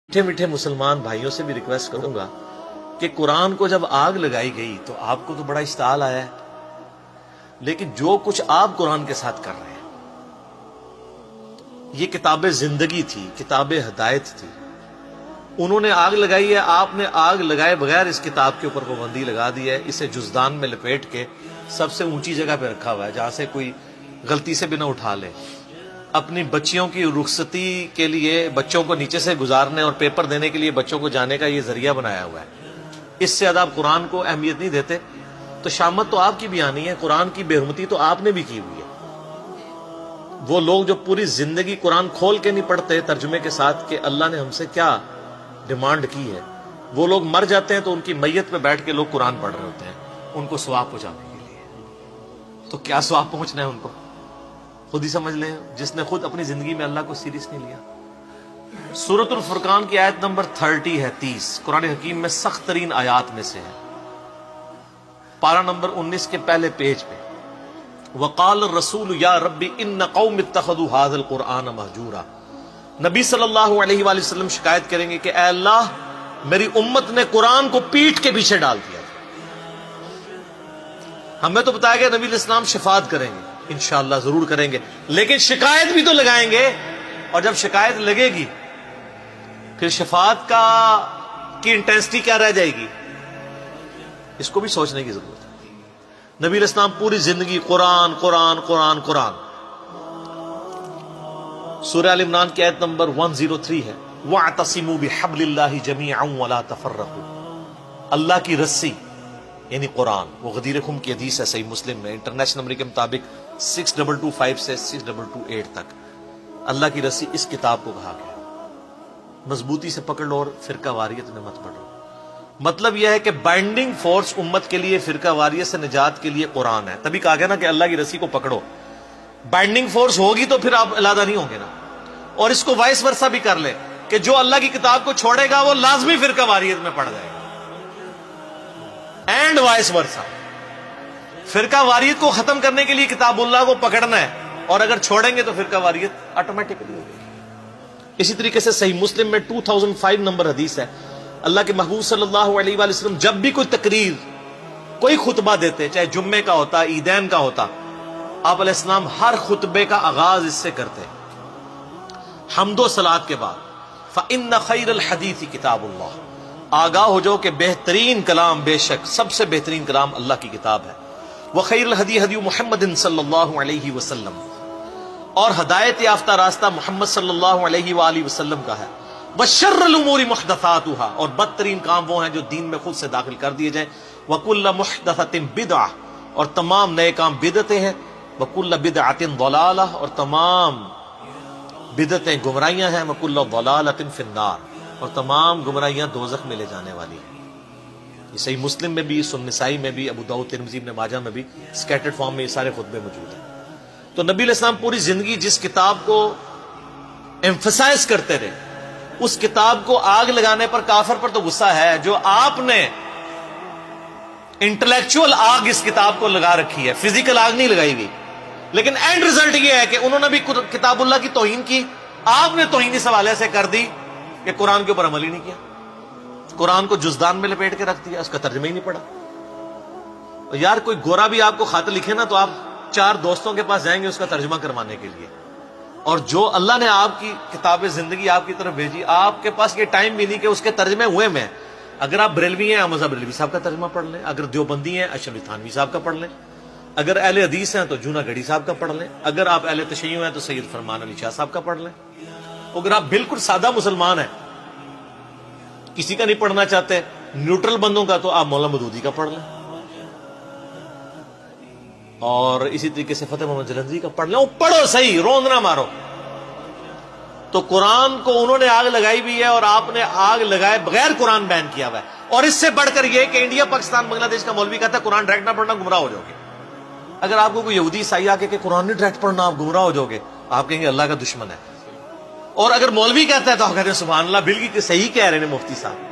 میٹھے میٹھے مسلمان بھائیوں سے بھی ریکویسٹ کروں گا کہ قرآن کو جب آگ لگائی گئی تو آپ کو تو بڑا اشتعال آیا ہے، لیکن جو کچھ آپ قرآن کے ساتھ کر رہے ہیں یہ کتاب زندگی تھی، کتاب ہدایت تھی، انہوں نے آگ لگائی ہے، آپ نے آگ لگائے بغیر اس کتاب کے اوپر پابندی لگا دی ہے، اسے جزدان میں لپیٹ کے سب سے اونچی جگہ پہ رکھا ہوا ہے جہاں سے کوئی غلطی سے بھی نہ اٹھا لے۔ اپنی بچیوں کی رخصتی کے لیے بچوں کو نیچے سے گزارنے اور پیپر دینے کے لیے بچوں کو جانے کا یہ ذریعہ بنایا ہوا ہے، اس سے زیادہ آپ قرآن کو اہمیت نہیں دیتے تو شامت تو آپ کی بھی آنی ہے، قرآن کی بے حرمتی تو آپ نے بھی کی ہوئی ہے۔ وہ لوگ جو پوری زندگی قرآن کھول کے نہیں پڑھتے ترجمے کے ساتھ کہ اللہ نے ہم سے کیا ڈیمانڈ کی ہے، وہ لوگ مر جاتے ہیں تو ان کی میت پہ بیٹھ کے لوگ قرآن پڑھ رہے ہوتے ہیں ان کو ثواب پہنچانے کے لیے۔ تو کیا ثواب پہنچنا ہے ان کو خود ہی سمجھ لیں، جس نے خود اپنی زندگی میں اللہ کو سیریس نہیں لیا۔ سورۃ الفرقان کی آیت نمبر 30 ہے، 30 قرآن حکیم میں سخت ترین آیات میں سے ہے، پارہ نمبر 19 کے پہلے پیج پہ۔ وقال الرسول یا رب ان قوم اتخذوا هذا القرآن مہجورا۔ نبی صلی اللہ علیہ وآلہ وسلم شکایت کریں گے کہ اے اللہ میری امت نے قرآن کو پیٹھ کے پیچھے ڈال دیا۔ ہمیں تو بتایا گیا نبی علیہ السلام شفاعت کریں گے، انشاءاللہ ضرور کریں گے، لیکن شکایت بھی تو لگائیں گے، اور جب شکایت لگے گی پھر شفاعت کی انٹینسٹی کیا رہ جائے گی، اس کو بھی سوچنے کی ضرورت ہے۔ نبی علیہ السلام پوری زندگی قرآن قرآن قرآن قرآن۔ سورہ ال عمران کی آیت نمبر 103 ہے، وَاعْتَصِمُوا بِحَبْلِ اللَّهِ جَمِيعًا وَلَا تَفَرَّقُوا۔ اللہ کی رسی یعنی قرآن، وہ غدیر خم کی حدیث ہے صحیح مسلم میں، انٹرنیشنل نمبر کے مطابق 6225 سے 6228 تک۔ اللہ کی رسی اس کتاب کو کہا گیا، مضبوطی سے پکڑ لو اور فرقہ واریت میں مت پڑھو۔ مطلب یہ ہے کہ بائنڈنگ فورس امت کے لیے فرقہ واریت سے نجات کے لیے قرآن ہے، تبھی کہا گیا نا کہ اللہ کی رسی کو پکڑو۔ بائنڈنگ فورس ہوگی تو پھر آپ علیحدہ نہیں ہوں گے نا۔ اور اس کو وائس ورثہ بھی کر لیں کہ جو اللہ کی کتاب کو چھوڑے گا وہ لازمی فرقہ واریت میں پڑ جائے گا، اینڈ وائس ورثہ۔ فرقہ واریت کو ختم کرنے کے لیے کتاب اللہ کو پکڑنا ہے، اور اگر چھوڑیں گے تو فرقہ واریت آٹومیٹکلی ہوگی۔ اسی طریقے سے صحیح مسلم میں 2005 نمبر حدیث ہے، اللہ کے محبوب صلی اللہ علیہ وآلہ وسلم جب بھی کوئی تقریر کوئی خطبہ دیتے، چاہے جمعے کا ہوتا عیدین کا ہوتا، آپ علیہ السلام ہر خطبے کا آغاز اس سے کرتے حمد و صلات کے بعد، فَإِنَّ خَيْرَ الْحَدِيثِ كِتَابُ اللَّهِ، آگاہ ہو جاؤ کہ بہترین کلام، بے شک سب سے بہترین کلام اللہ کی کتاب ہے، وَخَيْرُ الْهَدِي هَدِيُّ مُحَمَّدٍ صلی اللہ علیہ وسلم، اور ہدایت یافتہ راستہ محمد صلی اللہ علیہ وآلہ وسلم کا ہے، وَشَرُّ الْأُمُورِ مُحْدَثَاتُهَا، اور بدترین کام وہ ہیں جو دین میں خود سے داخل کر دیے جائیں، وَكُلَّ مُحْدَثَةٍ بِدْعَةٍ، اور تمام نئے کام بدعتیں ہیں، وَكُلَّ بِدْعَةٍ ضَلَالَةٍ، اور تمام بدعتیں گمراہیاں ہیں، وَكُلَّ ضَلَالَةٍ فِي النَّارِ، اور تمام گمراہیاں دوزخ میں لے جانے والی ہیں۔ یہ صحیح مسلم میں بھی، سنن نسائی میں بھی، ابو داؤد ترمذی ابن ماجہ میں بھی سکیٹرڈ فارم میں یہ سارے خطبے موجود ہیں۔ تو نبی علیہ السلام پوری زندگی جس کتاب کو ایمفسائز کرتے رہے، اس کتاب کو آگ لگانے پر کافر پر تو غصہ ہے جو آپ نے انٹلیکچوئل آگ اس کتاب کو لگا رکھی ہے، فزیکل آگ نہیں لگائی گئی، لیکن اینڈ ریزلٹ یہ ہے کہ انہوں نے بھی کتاب اللہ کی توہین کی، آپ نے توہین اس حوالے سے کر دی کہ قرآن کے اوپر عمل ہی نہیں کیا، قرآن کو جزدان میں لپیٹ کے رکھ دیا، اس کا ترجمہ ہی نہیں پڑھا۔ یار کوئی گورا بھی آپ کو خط لکھے نا تو آپ 4 دوستوں کے پاس جائیں گے اس کا ترجمہ کروانے کے لیے، اور جو اللہ نے آپ کی کتاب زندگی آپ کی طرف بھیجی، آپ کے پاس یہ ٹائم بھی نہیں کہ اس کے ترجمے ہوئے میں۔ اگر آپ بریلوی ہیں احمد بریلوی صاحب کا ترجمہ پڑھ لیں، اگر دیوبندی ہیں اشرف علی تھانوی صاحب کا پڑھ لیں، اگر اہل حدیث ہیں تو جونا گڑھی صاحب کا پڑھ لیں، اگر آپ اہل تشیع ہیں تو سید فرمان علی شاہ صاحب کا پڑھ لیں، اگر آپ بالکل سادہ مسلمان ہیں کسی کا نہیں پڑھنا چاہتے نیوٹرل بندوں کا تو آپ مولانا مودودی کا پڑھ لیں، اور اسی طریقے سے فتح محمد جلندری کا پڑھ لیں، پڑھو صحیح، روند نہ مارو۔ تو قرآن کو انہوں نے آگ لگائی بھی ہے اور آپ نے آگ لگائے بغیر قرآن بین کیا ہوا ہے، اور اس سے بڑھ کر یہ کہ انڈیا پاکستان بنگلہ دیش کا مولوی کہتا ہے قرآن ڈائریکٹ نہ پڑھنا گمراہ ہو جاؤ گے۔ اگر آپ کو کوئی یہودی عیسائی آ کے کہ قرآن نہیں ڈائریکٹ پڑھنا آپ گمراہ ہو جاؤ گے، آپ کہیں گے اللہ کا دشمن ہے۔ اور اگر مولوی کہتا ہے تو آپ کہتے ہیں سبحان اللہ، بالکل صحیح کہہ رہے ہیں مفتی صاحب۔